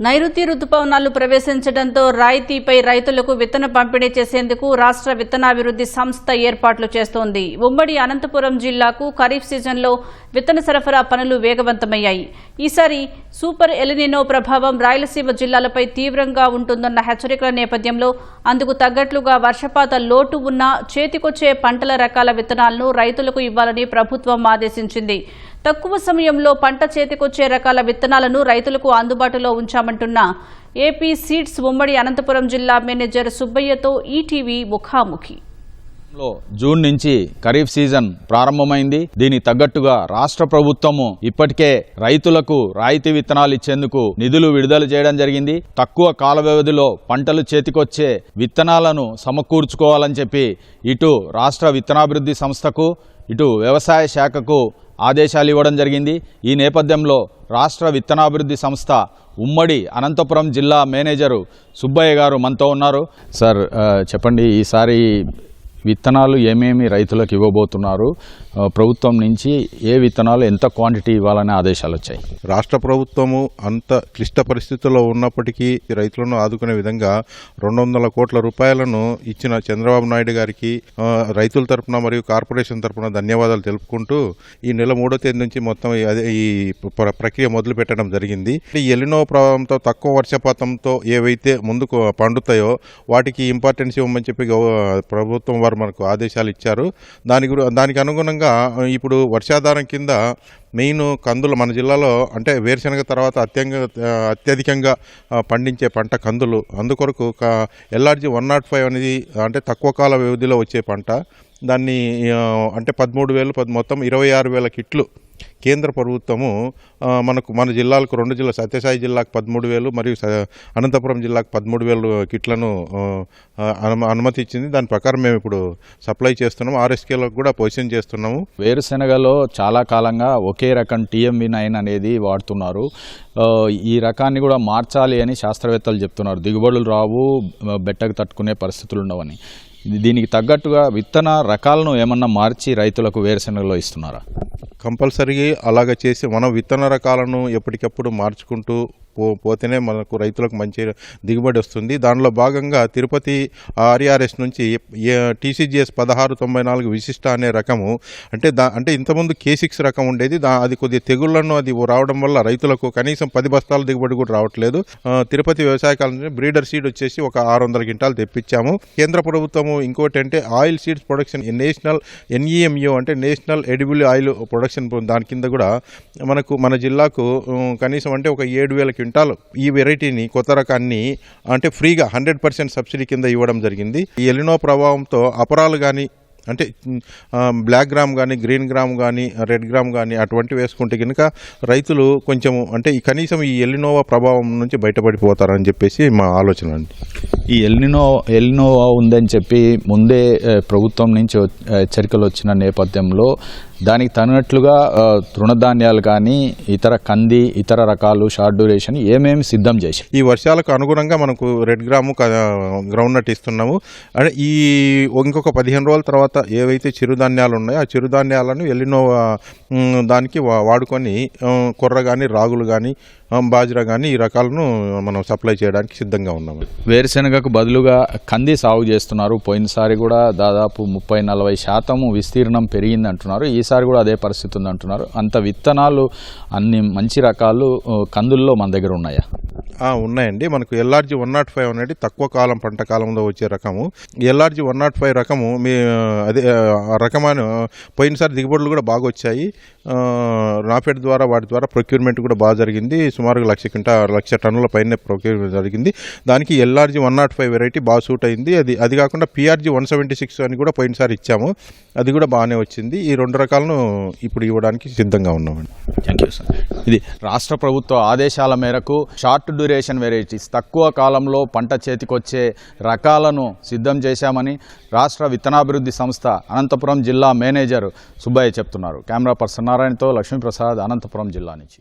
నైరుతి రుతుపవనాలు ప్రవేశించడంతో రాయితీపై రైతులకు విత్తన పంపిణీ చేసేందుకు రాష్ట్ర విత్తనాభివృద్ధి సంస్థ ఏర్పాట్లు చేస్తోంది. ఉమ్మడి అనంతపురం జిల్లాకు ఖరీఫ్ సీజన్లో విత్తన సరఫరా పనులు వేగవంతమయ్యాయి. ఈసారి సూపర్ ఎలినినో ప్రభావం రాయలసీమ జిల్లాలపై తీవ్రంగా ఉంటుందన్న హెచ్చరికల నేపథ్యంలో అందుకు తగ్గట్లుగా వర్షపాత లోటు ఉన్న చేతికొచ్చే పంటల రకాల విత్తనాలను రైతులకు ఇవ్వాలని ప్రభుత్వం ఆదేశించింది. తక్కువ సమయంలో పంట చేతికొచ్చే రకాల విత్తనాలను రైతులకు అందుబాటులో ఉంచామంటున్న ఏపీ సీడ్స్ ఉమ్మడి అనంతపురం జిల్లా మేనేజర్ సుబ్బయ్యతో ఈటీవీ ముఖాముఖి. జూన్ నుంచి ఖరీఫ్ సీజన్ ప్రారంభమైంది. దీనికి తగ్గట్టుగా రాష్ట్ర ప్రభుత్వము ఇప్పటికే రైతులకు రాయితీ విత్తనాలు ఇచ్చేందుకు నిధులు విడుదల చేయడం జరిగింది. తక్కువ కాల వ్యవధిలో పంటలు చేతికొచ్చే విత్తనాలను సమకూర్చుకోవాలని చెప్పి ఇటు రాష్ట్ర విత్తనాభివృద్ధి సంస్థకు ఇటు వ్యవసాయ శాఖకు ఆదేశాలు ఇవ్వడం జరిగింది. ఈ నేపథ్యంలో రాష్ట్ర విత్తనాభివృద్ధి సంస్థ ఉమ్మడి అనంతపురం జిల్లా మేనేజరు సుబ్బయ్య గారు మనతో ఉన్నారు. సార్ చెప్పండి, ఈసారి విత్తనాలు ఏమేమి రైతులకు ఇవ్వబోతున్నారు? ప్రభుత్వం నుంచి ఏ విత్తనాలు ఎంత క్వాంటిటీ ఇవ్వాలనే ఆదేశాలు వచ్చాయి? రాష్ట్ర ప్రభుత్వము అంత క్లిష్ట పరిస్థితుల్లో ఉన్నప్పటికీ రైతులను ఆదుకునే విధంగా 200 కోట్ల రూపాయలను ఇచ్చిన చంద్రబాబు నాయుడు గారికి రైతుల తరపున మరియు కార్పొరేషన్ తరపున ధన్యవాదాలు తెలుపుకుంటూ ఈ నెల 3వ తేదీ నుంచి మొత్తం ఈ ప్రక్రియ మొదలు పెట్టడం జరిగింది. ఈ ఎలినో ప్రభావంతో తక్కువ వర్షపాతంతో ఏవైతే ముందుకు పండుతాయో వాటికి ఇంపార్టెన్స్ ఇవ్వమని చెప్పి ప్రభుత్వం వారు మనకు ఆదేశాలు ఇచ్చారు. దానికి అనుగుణంగా ఇప్పుడు వర్షాధారం కింద మెయిన్ కందులు మన జిల్లాలో అంటే వేరుశనగ తర్వాత అత్యధికంగా పండించే పంట కందులు. అందుకొరకు LRG 105 అనేది అంటే తక్కువ కాల వ్యవధిలో వచ్చే పంట. దాన్ని అంటే 13,000 మొత్తం 26,000 కిట్లు కేంద్ర ప్రభుత్వము మన జిల్లాలకు 2 జిల్లా సత్యసాయి జిల్లాకు 13,000 మరియు అనంతపురం జిల్లాకు 13,000 కిట్లను అనుమతి ఇచ్చింది. దాని ప్రకారం మేము ఇప్పుడు సప్లై చేస్తున్నాము. RSKలకు కూడా పొజిషన్ చేస్తున్నాము. వేరుశెనగలో చాలా కాలంగా ఒకే రకం TMV9 అనేది వాడుతున్నారు. ఈ రకాన్ని కూడా మార్చాలి అని శాస్త్రవేత్తలు చెప్తున్నారు. దిగుబడులు రావు, బెట్టకు తట్టుకునే పరిస్థితులు ఉండవని. దీనికి తగ్గట్టుగా విత్తన రకాలను ఏమన్నా మార్చి రైతులకు వేరుశెనగలో ఇస్తున్నారా? కంపల్సరీగా అలాగ చేసి మనం విత్తన రకాలను ఎప్పటికప్పుడు మార్చుకుంటూ పోతేనే మనకు రైతులకు మంచి దిగుబడి వస్తుంది. దానిలో భాగంగా తిరుపతి RERS నుంచి TCGS 1694 విశిష్ట అనే రకము అంటే ఇంతకుముందు K6 రకం ఉండేది. అది కొద్దిగా తెగుళ్లను అది రావడం వల్ల రైతులకు కనీసం 10 బస్తాల దిగుబడి కూడా రావట్లేదు. తిరుపతి వ్యవసాయ కాలేజీ బ్రీడర్ సీడ్ వచ్చేసి ఒక 600 క్వింటాలు తెప్పించాము. కేంద్ర ప్రభుత్వము ఇంకోటి అంటే oil seeds production national NEMU అంటే నేషనల్ ఎడిబుల్ ఆయిల్ ప్రొడక్షన్, దాని కింద కూడా మన జిల్లాకు కనీసం అంటే ఒక 7,000 క్వింటాలు ఈ వెరైటీని కొత్త రకాన్ని అంటే ఫ్రీగా 100% సబ్సిడీ కింద ఇవ్వడం జరిగింది. ఈ ఎలినో ప్రభావంతో అపరాలు కానీ అంటే బ్లాక్ గ్రామ్ కానీ, గ్రీన్ గ్రామ్ కానీ, రెడ్ గ్రామ్ కానీ అటువంటి వేసుకుంటే కనుక రైతులు కొంచెము అంటే కనీసం ఈ ఎలినోవా ప్రభావం నుంచి బయటపడిపోతారని చెప్పేసి మా ఆలోచన అండి. ఈ ఎలినోవా ఉందని చెప్పి ముందే ప్రభుత్వం నుంచి హెచ్చరికలు వచ్చిన నేపథ్యంలో దానికి తగినట్లుగా తృణధాన్యాలు కానీ ఇతర రకాలు షార్ట్ డ్యూరేషన్ ఏమేమి సిద్ధం చేసి ఈ వర్షాలకు అనుగుణంగా మనకు రెడ్ గ్రాము గ్రౌండ్ నట్ ఇస్తున్నాము. అంటే ఇంకొక 15 రోజుల తర్వాత ఏవైతే చిరుధాన్యాలు ఉన్నాయో ఆ చిరుధాన్యాలను ఎలినోవా దానికి వాడుకొని కొర్ర కానీ, రాగులు కానీ, బాజ్రా కానీ ఈ రకాలను మనం సప్లై చేయడానికి సిద్ధంగా ఉన్నాము. వేరుశెనగకు బదులుగా కంది సాగు చేస్తున్నారు. పోయినసారి కూడా దాదాపు 30-40% విస్తీర్ణం పెరిగింది అంటున్నారు. ఈసారి కూడా అదే పరిస్థితి ఉంది అంటున్నారు. అంత విత్తనాలు అన్ని మంచి రకాలు కందుల్లో మన దగ్గర ఉన్నాయా? ఉన్నాయండి. మనకు LRG 105 అనేది తక్కువ కాలం పంట కాలంలో వచ్చే రకము. LRG 105 రకము అదే రకమైన పోయినసారి దిగుబడులు కూడా బాగా వచ్చాయి. నాఫెడ్ ద్వారా వాటి ద్వారా ప్రొక్యూర్మెంట్ కూడా బాగా జరిగింది. సుమారుగా 1,00,000 టన్నుల పైన ప్రొక్యూర్మెంట్ జరిగింది. దానికి LRG 105 వెరైటీ బాగా సూట్ అయింది. అది కాకుండా PRG 176 అని కూడా పోయినసారి ఇచ్చాము. అది కూడా బాగానే వచ్చింది. ఈ 2 రకాలను ఇప్పుడు ఇవ్వడానికి సిద్ధంగా ఉన్నామండి. Thank you sir. ఇది రాష్ట్ర ప్రభుత్వ ఆదేశాల మేరకు షార్ట్ డ్యూరేషన్ వెరైటీస్ తక్కువ కాలంలో పంట చేతికొచ్చే రకాలను సిద్ధం చేశామని రాష్ట్ర విత్తనాభివృద్ధి సంస్థ అనంతపురం జిల్లా మేనేజర్ సుబ్బయ్య చెప్తున్నారు. కెమెరా పర్సన్ నారాయణతో లక్ష్మీప్రసాద్, అనంతపురం జిల్లా నుంచి.